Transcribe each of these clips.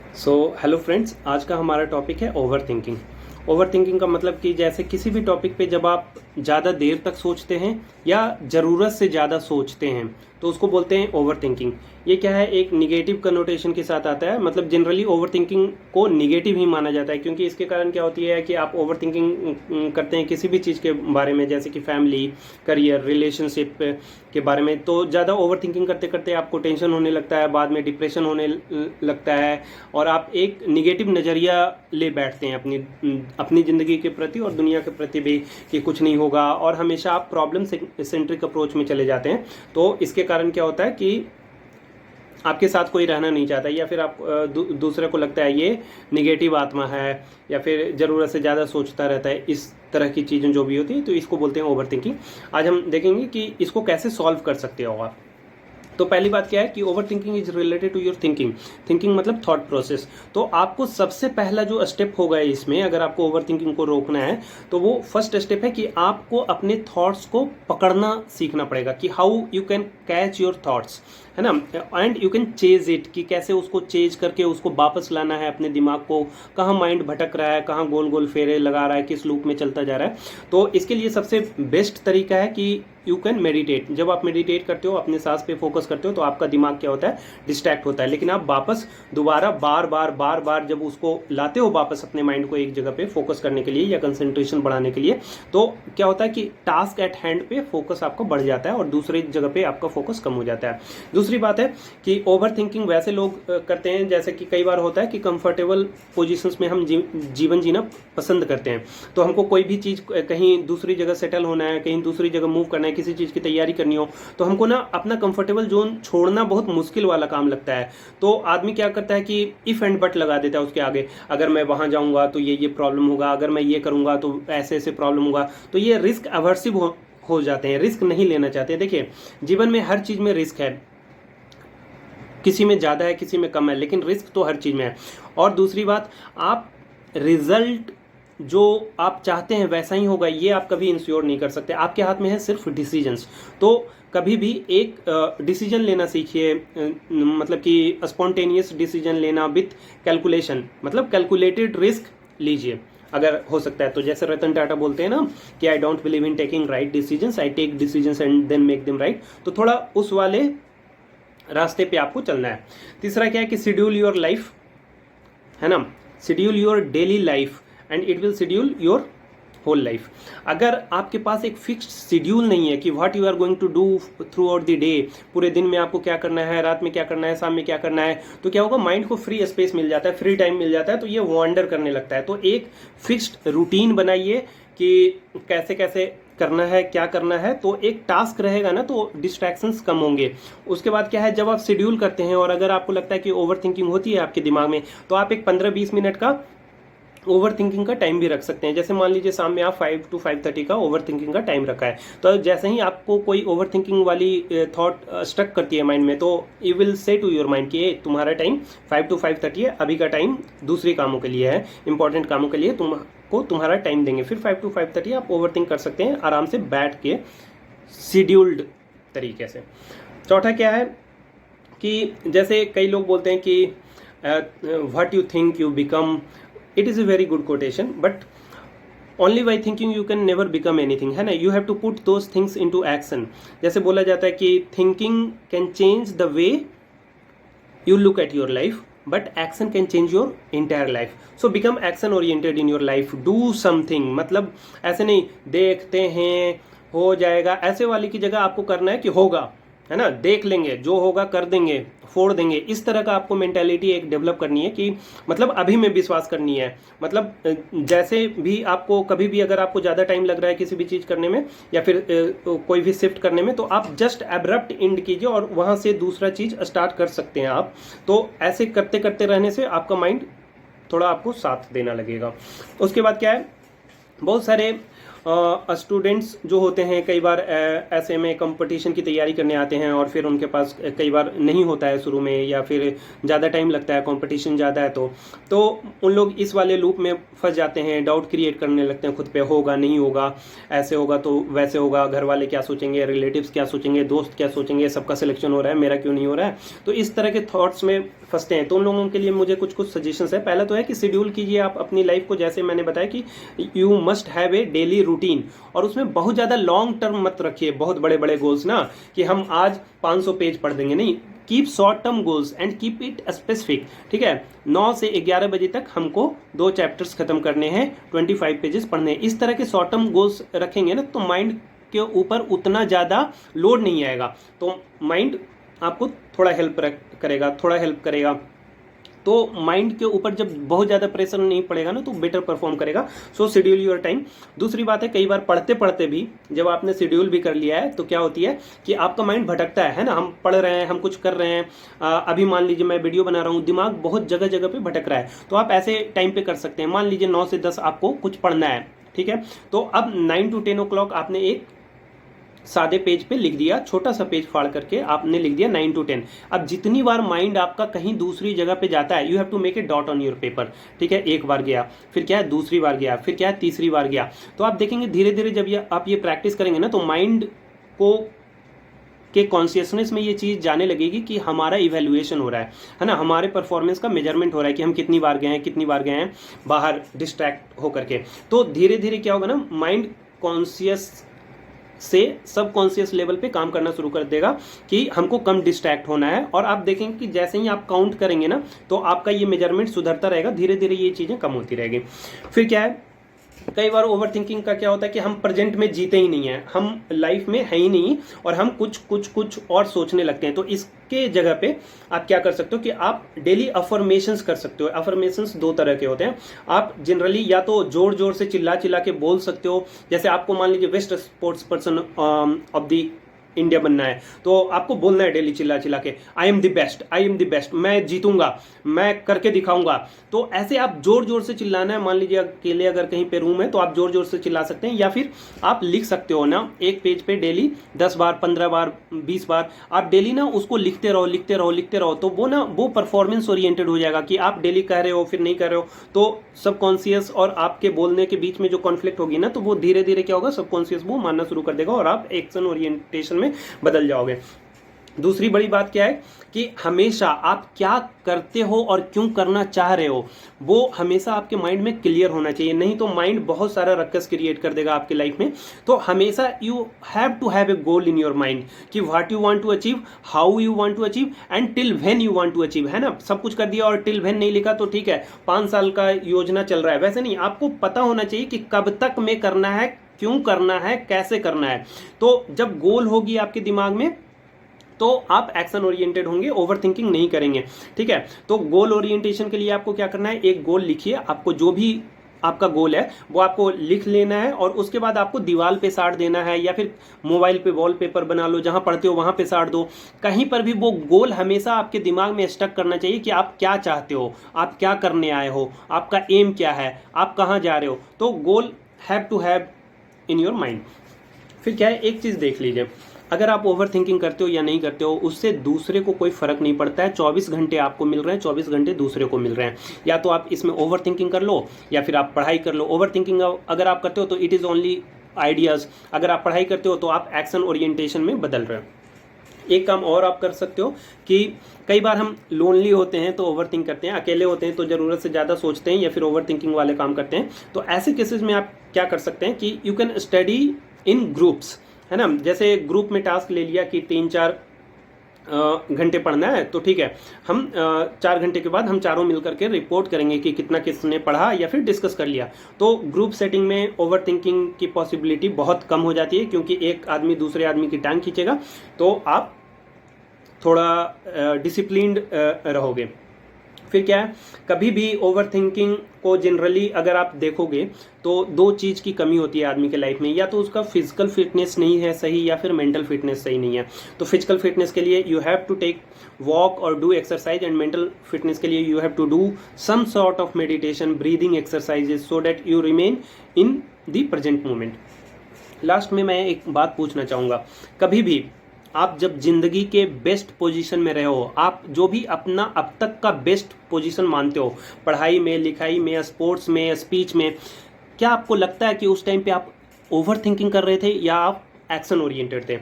Hello friends, आज का हमारा टॉपिक है ओवर थिंकिंग। ओवर थिंकिंग का मतलब कि जैसे किसी भी टॉपिक पे जब आप ज़्यादा देर तक सोचते हैं या ज़रूरत से ज़्यादा सोचते हैं तो उसको बोलते हैं ओवर थिंकिंग। ये क्या है, एक निगेटिव कनोटेशन के साथ आता है। मतलब जनरली ओवर थिंकिंग को निगेटिव ही माना जाता है, क्योंकि इसके कारण क्या होती है कि आप ओवर थिंकिंग करते हैं किसी भी चीज़ के बारे में, जैसे कि फैमिली, करियर, रिलेशनशिप के बारे में। तो ज़्यादा ओवर थिंकिंग करते करते आपको टेंशन होने लगता है, बाद में डिप्रेशन होने लगता है और आप एक निगेटिव नज़रिया ले बैठते हैं अपनी ज़िंदगी के प्रति और दुनिया के प्रति भी, कि कुछ नहीं होगा, और हमेशा आप प्रॉब्लम सेंट्रिक अप्रोच में चले जाते हैं। तो इसके कारण क्या होता है कि आपके साथ कोई रहना नहीं चाहता, या फिर आप दूसरे को लगता है ये निगेटिव आत्मा है, या फिर ज़रूरत से ज़्यादा सोचता रहता है। इस तरह की चीज़ें जो भी होती है तो इसको बोलते हैं ओवर थिंकिंग। आज हम देखेंगे कि इसको कैसे सॉल्व कर सकते हो आप। तो पहली बात क्या है कि overthinking is related to your thinking. Thinking मतलब थॉट प्रोसेस। तो आपको सबसे पहला जो स्टेप होगा इसमें, अगर आपको ओवर थिंकिंग को रोकना है तो वो फर्स्ट स्टेप है कि आपको अपने थॉट्स को पकड़ना सीखना पड़ेगा, कि how you can catch your thoughts, है ना, and you can chase it, कि कैसे उसको चेज करके उसको वापस लाना है अपने दिमाग को। कहाँ माइंड भटक रहा है, कहाँ गोल गोल फेरे लगा रहा है, किस लूप में चलता जा रहा है। तो इसके लिए सबसे बेस्ट तरीका है कि यू कैन मेडिटेट। जब आप मेडिटेट करते हो, अपने सांस पे फोकस करते हो, तो आपका दिमाग क्या होता है, डिस्ट्रैक्ट होता है। लेकिन आप वापस दोबारा बार बार जब उसको लाते हो वापस अपने माइंड को एक जगह पे फोकस करने के लिए या कंसंट्रेशन बढ़ाने के लिए, तो क्या होता है कि टास्क एट हैंड पे फोकस आपका बढ़ जाता है और दूसरी जगह पे आपका फोकस कम हो जाता है। दूसरी बात है कि ओवर थिंकिंग वैसे लोग करते हैं, जैसे कि कई बार होता है कि कंफर्टेबल पोजीशंस में हम जीवन जीना पसंद करते हैं। तो हमको कोई भी चीज़, कहीं दूसरी जगह सेटल होना है, कहीं दूसरी जगह मूव करना है, किसी चीज़ की तैयारी करनी हो, तो हमको ना अपना कंफर्टेबल जोन छोड़ना बहुत मुश्किल वाला काम लगता है। तो आदमी क्या करता है कि इफ एंड बट लगा देता है उसके आगे। अगर मैं वहाँ जाऊँगा तो ये प्रॉब्लम होगा, अगर मैं ये करूँगा तो ऐसे ऐसे प्रॉब्लम होगा। तो ये रिस्क अवर्सिव हो जाते हैं, रिस्क नहीं लेना चाहते। देखिए, जीवन में हर चीज़ में रिस्क है, किसी में ज़्यादा है, किसी में कम है, लेकिन रिस्क तो हर चीज़ में है। और दूसरी बात, आप रिजल्ट जो आप चाहते हैं वैसा ही होगा, ये आप कभी इंश्योर नहीं कर सकते। आपके हाथ में है सिर्फ डिसीजंस। तो कभी भी एक डिसीजन लेना सीखिए, मतलब कि स्पॉन्टेनियस डिसीजन लेना विथ कैलकुलेशन, मतलब कैलकुलेटेड रिस्क लीजिए अगर हो सकता है तो। जैसे रतन टाटा बोलते हैं ना कि I don't believe in taking right decisions, I take decisions and then make them right. तो थोड़ा उस वाले रास्ते पे आपको चलना है। तीसरा क्या है कि शेड्यूल योर लाइफ, है ना, schedule your daily life and it will schedule your whole life. अगर आपके पास एक फिक्स्ड शेड्यूल नहीं है कि what you are going to do throughout the day, पूरे दिन में आपको क्या करना है, रात में क्या करना है, शाम में क्या करना है, तो क्या होगा, माइंड को फ्री स्पेस मिल जाता है, फ्री टाइम मिल जाता है, तो ये वॉन्डर करने लगता है। तो एक फिक्स्ड रूटीन बनाइए कि कैसे कैसे करना है, क्या करना है। तो एक टास्क रहेगा ना, तो डिस्ट्रैक्शंस कम होंगे। उसके बाद क्या है, जब आप शेड्यूल करते हैं और अगर आपको लगता है कि ओवर थिंकिंग होती है आपके दिमाग में, तो आप एक 15-20 मिनट का ओवर थिंकिंग का टाइम भी रख सकते हैं। जैसे मान लीजिए शाम में आप 5 to 5:30 का ओवर थिंकिंग का टाइम रखा है, तो जैसे ही आपको कोई ओवर थिंकिंग वाली थॉट स्ट्रक करती है माइंड में, तो you will say to your mind कि ये तुम्हारा टाइम 5 to 5:30 है, अभी का टाइम दूसरे कामों के लिए है, इंपॉर्टेंट कामों के लिए तुमको तुम्हारा टाइम देंगे। फिर 5 to 5:30 आप ओवर थिंक कर सकते हैं आराम से बैठ के, शेड्यूल्ड तरीके से। चौथा क्या है कि जैसे कई लोग बोलते हैं कि what you think you become. It is a very good quotation, but only by thinking you can never become anything, है ना। You have to put those things into action. जैसे बोला जाता है कि thinking can change the way you look at your life, but action can change your entire life. So become action oriented in your life, do something। मतलब ऐसे नहीं देखते हैं हो जाएगा, ऐसे वाली की जगह आपको करना है कि होगा, है ना, देख लेंगे, जो होगा कर देंगे, फोड़ देंगे। इस तरह का आपको मेंटालिटी एक डेवलप करनी है कि मतलब अभी में विश्वास करनी है। मतलब जैसे भी आपको कभी भी अगर आपको ज़्यादा टाइम लग रहा है किसी भी चीज़ करने में या फिर कोई भी शिफ्ट करने में, तो आप जस्ट एब्रप्ट एंड कीजिए और वहाँ से दूसरा चीज़ स्टार्ट कर सकते हैं आप। तो ऐसे करते करते रहने से आपका माइंड थोड़ा आपको साथ देना लगेगा। उसके बाद क्या है, बहुत सारे स्टूडेंट्स जो होते हैं कई बार ऐसे में कंपटीशन की तैयारी करने आते हैं और फिर उनके पास कई बार नहीं होता है शुरू में, या फिर ज़्यादा टाइम लगता है, कंपटीशन ज़्यादा है, तो उन लोग इस वाले लूप में फंस जाते हैं, डाउट क्रिएट करने लगते हैं खुद पे, होगा नहीं होगा, ऐसे होगा तो वैसे होगा, घर वाले क्या सोचेंगे, रिलेटिव्स क्या सोचेंगे, दोस्त क्या सोचेंगे, सबका सिलेक्शन हो रहा है, मेरा क्यों नहीं हो रहा है। तो इस तरह के थॉट्स में फंसते हैं। तो उन लोगों के लिए मुझे कुछ कुछ सजेशंस है। पहला तो है कि शेड्यूल कीजिए आप अपनी लाइफ को, जैसे मैंने बताया कि you must have a daily routine, और उसमें बहुत ज़्यादा लॉन्ग टर्म मत रखिए, बहुत बड़े बड़े गोल्स ना, कि हम आज 500 पेज पढ़ देंगे, नहीं। Keep short term goals and keep it specific, ठीक है। 9 से 11 बजे तक हमको 2 चैप्टर्स खत्म करने हैं, 25 पेजेस पढ़ने हैं। इस तरह के शॉर्ट टर्म गोल्स रखेंगे ना तो माइंड के ऊपर उतना ज़्यादा लोड नहीं आएगा, तो माइंड आपको थोड़ा हेल्प करेगा। तो माइंड के ऊपर जब बहुत ज़्यादा प्रेशर नहीं पड़ेगा ना तो बेटर परफॉर्म करेगा। सो शेड्यूल योर टाइम। दूसरी बात है, कई बार पढ़ते पढ़ते भी जब आपने शेड्यूल भी कर लिया है तो क्या होती है कि आपका माइंड भटकता है ना। हम पढ़ रहे हैं, हम कुछ कर रहे हैं, अभी मान लीजिए मैं वीडियो बना रहा हूँ, दिमाग बहुत जगह जगह पे भटक रहा है, तो आप ऐसे टाइम पे कर सकते हैं। मान लीजिए 9 से 10 आपको कुछ पढ़ना है, ठीक है, तो अब 9 to 10 o'clock आपने एक सादे पेज पे लिख दिया, छोटा सा पेज फाड़ करके आपने लिख दिया 9 to 10। अब जितनी बार माइंड आपका कहीं दूसरी जगह पे जाता है, you have to make a dot on your paper, ठीक है। एक बार गया, फिर क्या है दूसरी बार गया, फिर क्या है तीसरी बार गया, तो आप देखेंगे धीरे धीरे जब आप ये प्रैक्टिस करेंगे ना तो माइंड को के कॉन्शियसनेस में ये चीज़ जाने लगेगी कि हमारा इवैल्यूएशन हो रहा है ना, हमारे परफॉर्मेंस का मेजरमेंट हो रहा है कि हम कितनी बार गए हैं बाहर डिस्ट्रैक्ट होकर के। तो धीरे धीरे क्या होगा ना, माइंड कॉन्शियस से सब कॉन्शियस लेवल पे काम करना शुरू कर देगा कि हमको कम डिस्ट्रैक्ट होना है। और आप देखेंगे कि जैसे ही आप काउंट करेंगे ना तो आपका ये मेजरमेंट सुधरता रहेगा, धीरे धीरे ये चीज़ें कम होती रहेगी। फिर क्या है, कई बार ओवर थिंकिंग का क्या होता है कि हम प्रेजेंट में जीते ही नहीं है, हम लाइफ में है ही नहीं और हम कुछ और सोचने लगते हैं। तो इसके जगह पे आप क्या कर सकते हो कि आप डेली अफर्मेशंस कर सकते हो। अफर्मेशंस 2 तरह के होते हैं। आप जनरली या तो जोर जोर से चिल्ला चिल्ला के बोल सकते हो, जैसे आपको मान लीजिए best sports person of the India बनना है तो आपको बोलना है डेली चिल्ला चिल्ला के, आई एम द बेस्ट, मैं जीतूंगा, मैं करके दिखाऊंगा। तो ऐसे आप जोर जोर से चिल्लाना है। मान लीजिए अकेले अगर कहीं पे रूम है तो आप जोर जोर से चिल्ला सकते हैं, या फिर आप लिख सकते हो ना एक पेज पे डेली 10 बार, 15 बार, 20 बार आप डेली ना उसको लिखते रहो। तो वो परफॉर्मेंस ओरिएंटेड हो जाएगा कि आप डेली कह रहे हो फिर नहीं कह रहे हो, तो सबकॉन्शियस और आपके बोलने के बीच में जो कॉन्फ्लिक्ट होगी ना तो वो धीरे धीरे क्या होगा, सबकॉन्शियस वो मानना शुरू कर देगा और आप एक्शन ओरिएंटेशन में बदल जाओगे। दूसरी बड़ी बात क्या है कि हमेशा आप क्या करते हो और क्यों करना चाह रहे हो वो हमेशा आपके माइंड में क्लियर होना चाहिए, नहीं तो माइंड बहुत सारा रक्कस क्रिएट कर देगा आपकी लाइफ में। तो हमेशा you have to have a goal in your mind कि what you want to achieve, how you want to achieve and till when you want to achieve, है ना। सब कुछ कर दिया और टिल व्हेन नहीं लिखा तो ठीक है 5 साल का योजना चल रहा है, वैसे नहीं। आपको पता होना चाहिए कि कब तक में करना है, क्यों करना है, कैसे करना है। तो जब गोल होगी आपके दिमाग में तो आप एक्शन ओरिएंटेड होंगे, ओवर थिंकिंग नहीं करेंगे, ठीक है। तो गोल ओरिएंटेशन के लिए आपको क्या करना है, एक गोल लिखिए, आपको जो भी आपका गोल है वो आपको लिख लेना है और उसके बाद आपको दीवार पे साट देना है या फिर मोबाइल पे वॉलपेपर बना लो, जहां पढ़ते हो वहां पे साट दो। कहीं पर भी वो गोल हमेशा आपके दिमाग में स्टक करना चाहिए कि आप क्या चाहते हो, आप क्या करने आए हो, आपका एम क्या है, आप कहाँ जा रहे हो। तो goal have to have in your mind. फिर क्या है, एक चीज़ देख लीजिए, अगर आप ओवर थिंकिंग करते हो या नहीं करते हो उससे दूसरे को कोई फर्क नहीं पड़ता है। 24 घंटे आपको मिल रहे हैं, 24 घंटे दूसरे को मिल रहे हैं। या तो आप इसमें ओवर थिंकिंग कर लो या फिर आप पढ़ाई कर लो। ओवर थिंकिंग अगर आप करते हो तो इट इज़ ओनली आइडियाज़, अगर आप पढ़ाई करते हो तो आप एक्शन ओरिएंटेशन में बदल रहे हो। एक काम और आप कर सकते हो कि कई बार हम लोनली होते हैं तो ओवर थिंक करते हैं, अकेले होते हैं तो ज़रूरत से ज़्यादा सोचते हैं या फिर ओवर थिंकिंग वाले काम करते हैं। तो ऐसे केसेस में आप क्या कर सकते हैं कि you can study in groups, है ना। जैसे ग्रुप में टास्क ले लिया कि 3-4 घंटे पढ़ना है तो ठीक है, हम 4 घंटे के बाद हम चारों मिलकर के रिपोर्ट करेंगे कि कितना किसने पढ़ा या फिर डिस्कस कर लिया। तो ग्रुप सेटिंग में ओवर थिंकिंग की पॉसिबिलिटी बहुत कम हो जाती है क्योंकि एक आदमी दूसरे आदमी की टांग खींचेगा, तो आप थोड़ा डिसिप्लिन्ड रहोगे। फिर क्या है, कभी भी ओवर थिंकिंग को जनरली अगर आप देखोगे तो 2 चीज़ की कमी होती है आदमी के लाइफ में, या तो उसका फिजिकल फिटनेस नहीं है सही या फिर मेंटल फिटनेस सही नहीं है। तो फिजिकल फिटनेस के लिए you have to take walk और do exercise, and mental fitness के लिए you have to do some sort of meditation, breathing exercises, so that you remain in the present moment. Last में मैं एक बात पूछना चाहूँगा, कभी भी आप जब जिंदगी के बेस्ट पोजीशन में रहे हो, आप जो भी अपना अब तक का बेस्ट पोजीशन मानते हो, पढ़ाई में, लिखाई में, स्पोर्ट्स में, स्पीच में, क्या आपको लगता है कि उस टाइम पे आप ओवर थिंकिंग कर रहे थे या आप एक्शन ओरिएंटेड थे?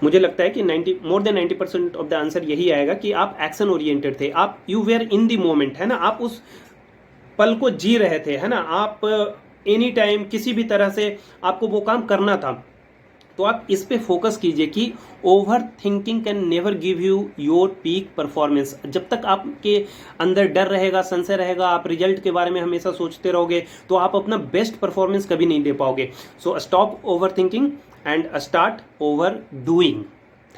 मुझे लगता है कि more than 90% of the answer यही आएगा कि आप एक्शन ओरिएंटेड थे। आप you were in the moment, है ना, आप उस पल को जी रहे थे, है ना, आप एनी टाइम किसी भी तरह से आपको वो काम करना था। तो आप इस पे फोकस कीजिए कि over thinking can never give you your peak performance. जब तक आपके अंदर डर रहेगा, संशय रहेगा, आप रिजल्ट के बारे में हमेशा सोचते रहोगे, तो आप अपना बेस्ट परफॉर्मेंस कभी नहीं दे पाओगे। So stop over thinking and start over doing.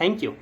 Thank you.